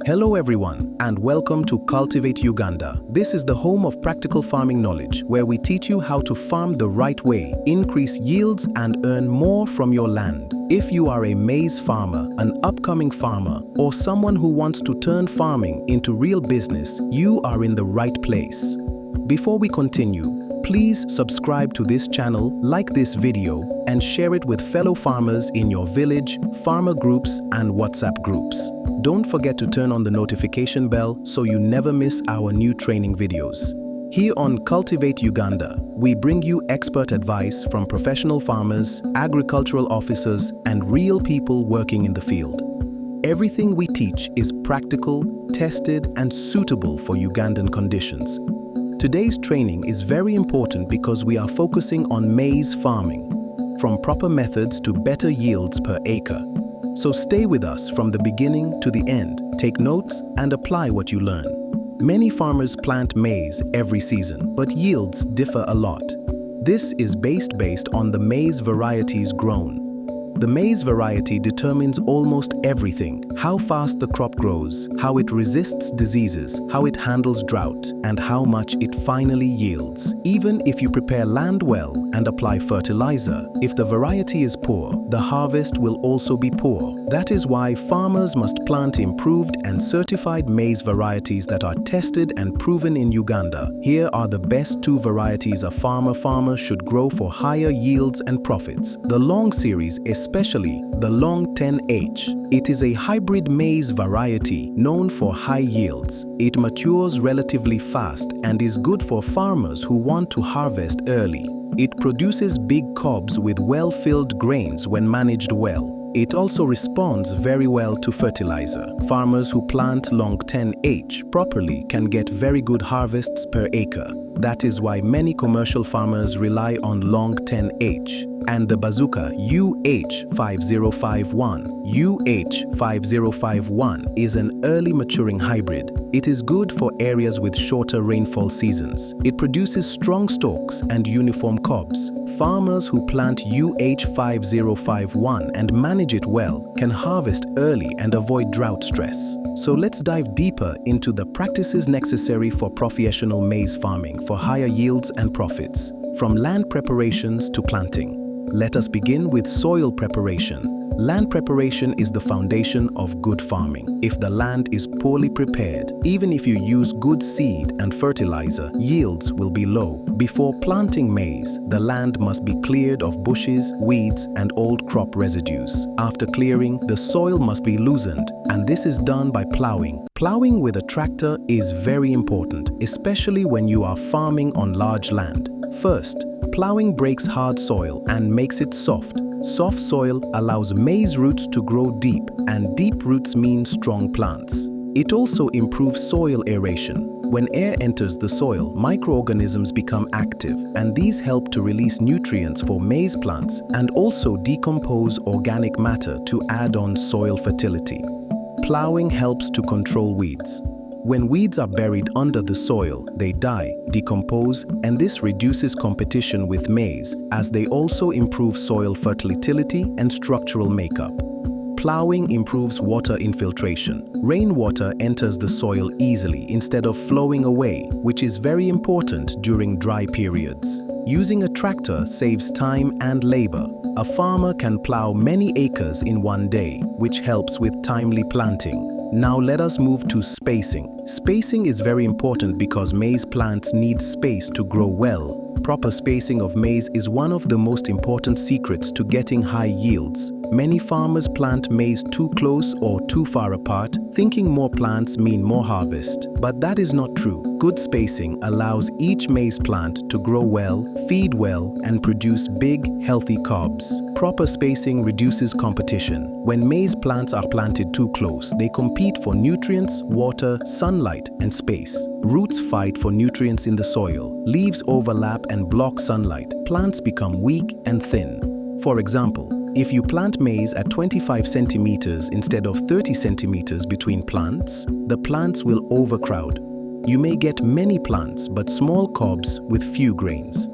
Hello everyone, and welcome to Cultivate Uganda. This is the home of practical farming knowledge, where we teach you how to farm the right way, increase yields, and earn more from your land. If you are a maize farmer, an upcoming farmer, or someone who wants to turn farming into real business, you are in the right place. Before we continue, please subscribe to this channel, like this video, and share it with fellow farmers in your village, farmer groups, and WhatsApp groups. Don't forget to turn on the notification bell so you never miss our new training videos. Here on Cultivate Uganda, we bring you expert advice from professional farmers, agricultural officers, and real people working in the field. Everything we teach is practical, tested, and suitable for Ugandan conditions. Today's training is very important because we are focusing on maize farming, from proper methods to better yields per acre. So stay with us from the beginning to the end, take notes, and apply what you learn. Many farmers plant maize every season, but yields differ a lot. This is based on the maize varieties grown. The maize variety determines almost everything: how fast the crop grows, how it resists diseases, how it handles drought, and how much it finally yields. Even if you prepare land well and apply fertilizer, if the variety is poor, the harvest will also be poor. That is why farmers must plant improved and certified maize varieties that are tested and proven in Uganda. Here are the best two varieties a farmer should grow for higher yields and profits. The Longe series, especially the Longe 10H. It is a hybrid maize variety known for high yields. It matures relatively fast and is good for farmers who want to harvest early. It produces big cobs with well-filled grains when managed well. It also responds very well to fertilizer. Farmers who plant Longe 10H properly can get very good harvests per acre. That is why many commercial farmers rely on Longe 10H. And the Bazooka UH5051. UH5051 is an early maturing hybrid. It is good for areas with shorter rainfall seasons. It produces strong stalks and uniform cobs. Farmers who plant UH5051 and manage it well can harvest early and avoid drought stress. So let's dive deeper into the practices necessary for professional maize farming for higher yields and profits, from land preparations to planting. Let us begin with soil preparation. Land preparation is the foundation of good farming. If the land is poorly prepared, even if you use good seed and fertilizer, yields will be low. Before planting maize, the land must be cleared of bushes, weeds, and old crop residues. After clearing, the soil must be loosened, and this is done by plowing. Plowing with a tractor is very important, especially when you are farming on large land. First, plowing breaks hard soil and makes it soft. Soft soil allows maize roots to grow deep, and deep roots mean strong plants. It also improves soil aeration. When air enters the soil, microorganisms become active, and these help to release nutrients for maize plants and also decompose organic matter to add on soil fertility. Plowing helps to control weeds. When weeds are buried under the soil, they die, decompose, and this reduces competition with maize, as they also improve soil fertility and structural makeup. Plowing improves water infiltration. Rainwater enters the soil easily instead of flowing away, which is very important during dry periods. Using a tractor saves time and labor. A farmer can plow many acres in one day, which helps with timely planting. Now let us move to spacing. Spacing is very important because maize plants need space to grow well. Proper spacing of maize is one of the most important secrets to getting high yields. Many farmers plant maize too close or too far apart, thinking more plants mean more harvest. But that is not true. Good spacing allows each maize plant to grow well, feed well, and produce big, healthy cobs. Proper spacing reduces competition. When maize plants are planted too close, they compete for nutrients, water, sunlight, and space. Roots fight for nutrients in the soil. Leaves overlap and block sunlight. Plants become weak and thin. For example, if you plant maize at 25 centimeters instead of 30 centimeters between plants, the plants will overcrowd. You may get many plants but small cobs with few grains.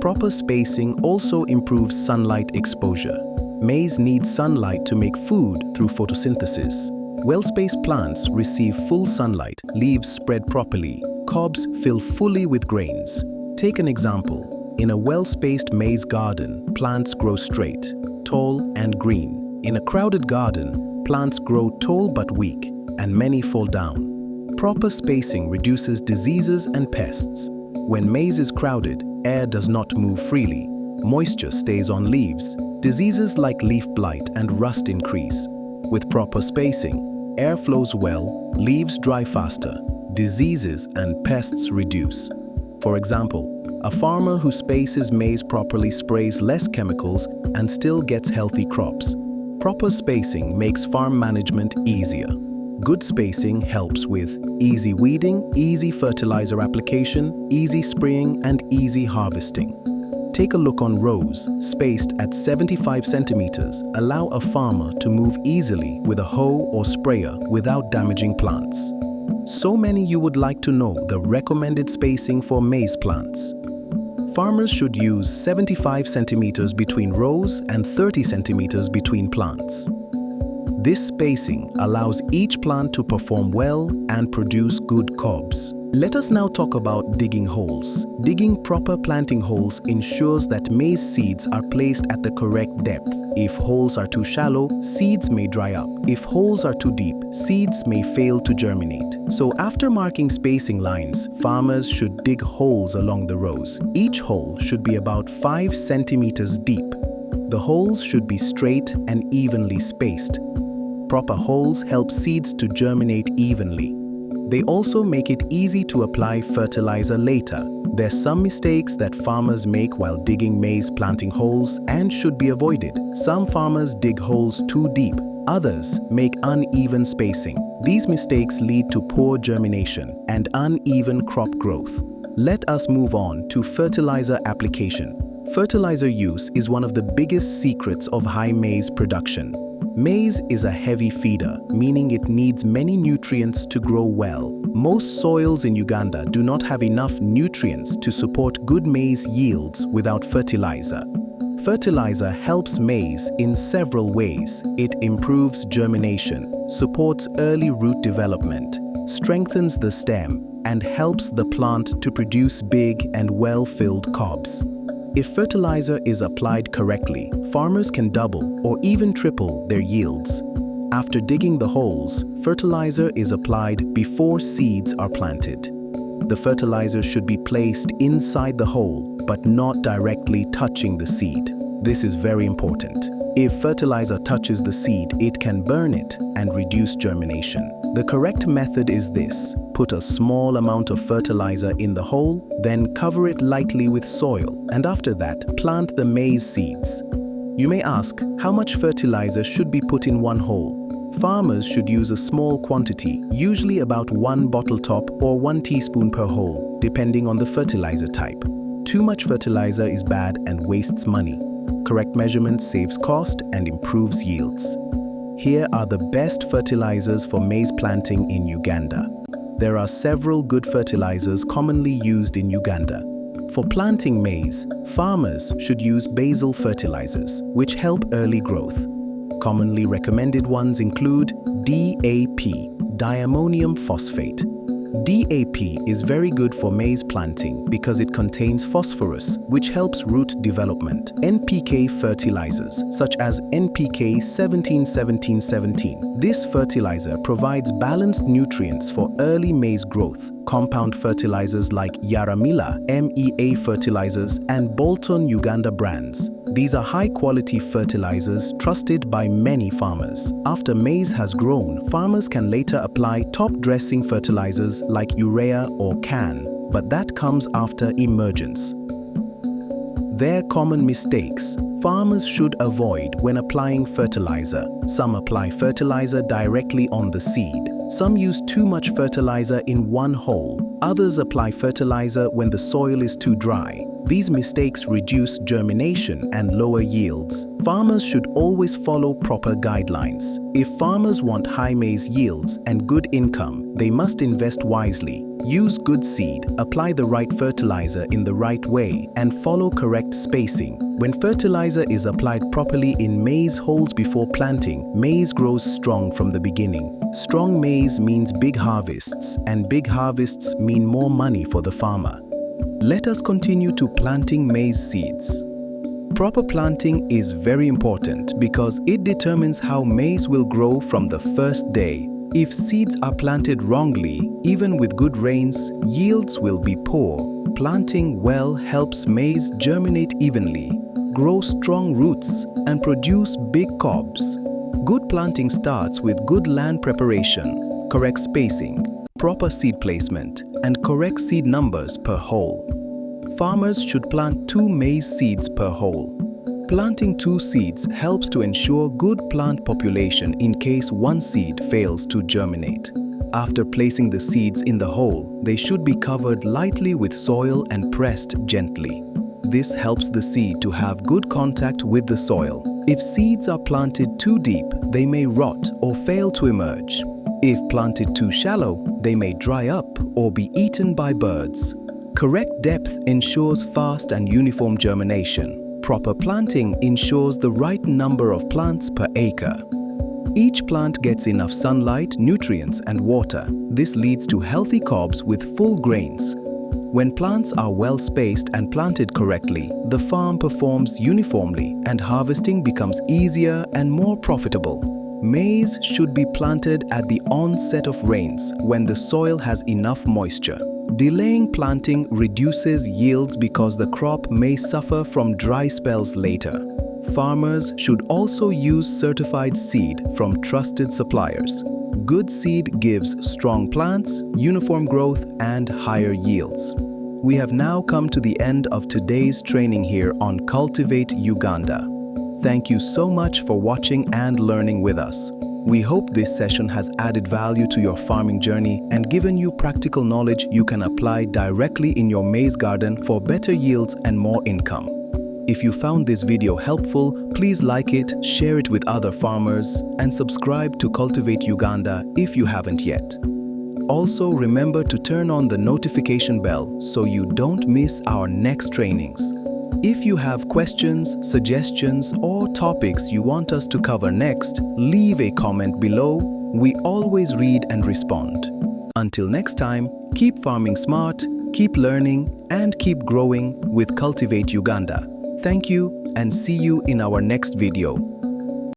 Proper spacing also improves sunlight exposure. Maize needs sunlight to make food through photosynthesis. Well-spaced plants receive full sunlight, leaves spread properly, cobs fill fully with grains. Take an example. In a well-spaced maize garden, plants grow straight, tall and green. In a crowded garden, plants grow tall but weak, and many fall down. Proper spacing reduces diseases and pests. When maize is crowded, air does not move freely. Moisture stays on leaves. Diseases like leaf blight and rust increase. With proper spacing, air flows well, leaves dry faster, diseases and pests reduce. For example, a farmer who spaces maize properly sprays less chemicals and still gets healthy crops. Proper spacing makes farm management easier. Good spacing helps with easy weeding, easy fertilizer application, easy spraying, and easy harvesting. Take a look on rows, spaced at 75 centimeters, allow a farmer to move easily with a hoe or sprayer without damaging plants. So many you would like to know the recommended spacing for maize plants. Farmers should use 75 centimeters between rows and 30 centimeters between plants. This spacing allows each plant to perform well and produce good cobs. Let us now talk about digging holes. Digging proper planting holes ensures that maize seeds are placed at the correct depth. If holes are too shallow, seeds may dry up. If holes are too deep, seeds may fail to germinate. So after marking spacing lines, farmers should dig holes along the rows. Each hole should be about 5 centimeters deep. The holes should be straight and evenly spaced. Proper holes help seeds to germinate evenly. They also make it easy to apply fertilizer later. There's some mistakes that farmers make while digging maize planting holes and should be avoided. Some farmers dig holes too deep. Others make uneven spacing. These mistakes lead to poor germination and uneven crop growth. Let us move on to fertilizer application. Fertilizer use is one of the biggest secrets of high maize production. Maize is a heavy feeder, meaning it needs many nutrients to grow well. Most soils in Uganda do not have enough nutrients to support good maize yields without fertilizer. Fertilizer helps maize in several ways. It improves germination, supports early root development, strengthens the stem, and helps the plant to produce big and well-filled cobs. If fertilizer is applied correctly, farmers can double or even triple their yields. After digging the holes, fertilizer is applied before seeds are planted. The fertilizer should be placed inside the hole, but not directly touching the seed. This is very important. If fertilizer touches the seed, it can burn it and reduce germination. The correct method is this. Put a small amount of fertilizer in the hole, then cover it lightly with soil, and after that, plant the maize seeds. You may ask, how much fertilizer should be put in one hole? Farmers should use a small quantity, usually about 1 bottle top or 1 teaspoon per hole, depending on the fertilizer type. Too much fertilizer is bad and wastes money. Correct measurement saves cost and improves yields. Here are the best fertilizers for maize planting in Uganda. There are several good fertilizers commonly used in Uganda. For planting maize, farmers should use basal fertilizers, which help early growth. Commonly recommended ones include DAP, diammonium phosphate. DAP is very good for maize planting because it contains phosphorus, which helps root development. NPK fertilizers, such as NPK 17-17-17. This fertilizer provides balanced nutrients for early maize growth. Compound fertilizers like Yaramila, MEA fertilizers, and Bolton Uganda brands. These are high-quality fertilizers trusted by many farmers. After maize has grown, farmers can later apply top-dressing fertilizers like urea or CAN, but that comes after emergence. There are common mistakes farmers should avoid when applying fertilizer. Some apply fertilizer directly on the seed. Some use too much fertilizer in one hole. Others apply fertilizer when the soil is too dry. These mistakes reduce germination and lower yields. Farmers should always follow proper guidelines. If farmers want high maize yields and good income, they must invest wisely. Use good seed, apply the right fertilizer in the right way, and follow correct spacing. When fertilizer is applied properly in maize holes before planting, maize grows strong from the beginning. Strong maize means big harvests, and big harvests mean more money for the farmer. Let us continue to planting maize seeds. Proper planting is very important because it determines how maize will grow from the first day. If seeds are planted wrongly, even with good rains, yields will be poor. Planting well helps maize germinate evenly, grow strong roots, and produce big cobs. Good planting starts with good land preparation, correct spacing, proper seed placement, and correct seed numbers per hole. Farmers should plant 2 maize seeds per hole. Planting 2 seeds helps to ensure good plant population in case one seed fails to germinate. After placing the seeds in the hole, they should be covered lightly with soil and pressed gently. This helps the seed to have good contact with the soil. If seeds are planted too deep, they may rot or fail to emerge. If planted too shallow, they may dry up or be eaten by birds. Correct depth ensures fast and uniform germination. Proper planting ensures the right number of plants per acre. Each plant gets enough sunlight, nutrients, and water. This leads to healthy cobs with full grains. When plants are well spaced and planted correctly, the farm performs uniformly and harvesting becomes easier and more profitable. Maize should be planted at the onset of rains when the soil has enough moisture. Delaying planting reduces yields because the crop may suffer from dry spells later. Farmers should also use certified seed from trusted suppliers. Good seed gives strong plants, uniform growth, and higher yields. We have now come to the end of today's training here on Cultivate Uganda. Thank you so much for watching and learning with us. We hope this session has added value to your farming journey and given you practical knowledge you can apply directly in your maize garden for better yields and more income. If you found this video helpful, please like it, share it with other farmers, and subscribe to Cultivate Uganda if you haven't yet. Also, remember to turn on the notification bell so you don't miss our next trainings. If you have questions, suggestions, or topics you want us to cover next, leave a comment below. We always read and respond. Until next time, keep farming smart, keep learning, and keep growing with Cultivate Uganda. Thank you and see you in our next video.